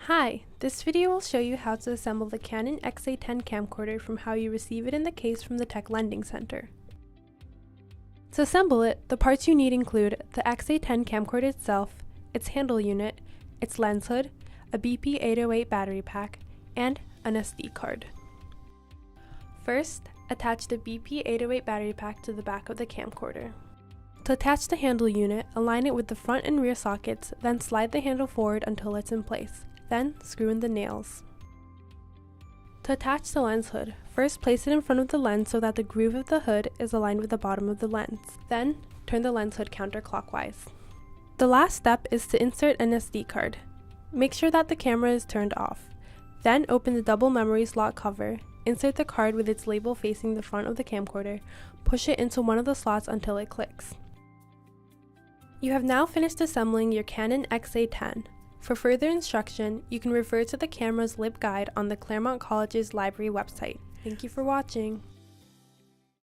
Hi, this video will show you how to assemble the Canon XA10 camcorder from how you receive it in the case from the Tech Lending Center. To assemble it, the parts you need include the XA10 camcorder itself, its handle unit, its lens hood, a BP808 battery pack, and an SD card. First, attach the BP808 battery pack to the back of the camcorder. To attach the handle unit, align it with the front and rear sockets, then slide the handle forward until it's in place. Then, screw in the nails. To attach the lens hood, first place it in front of the lens so that the groove of the hood is aligned with the bottom of the lens. Then, turn the lens hood counterclockwise. The last step is to insert an SD card. Make sure that the camera is turned off. Then open the double memory slot cover, insert the card with its label facing the front of the camcorder, push it into one of the slots until it clicks. You have now finished assembling your Canon XA10. For further instruction, you can refer to the camera's LIB guide on the Claremont College's library website. Thank you for watching.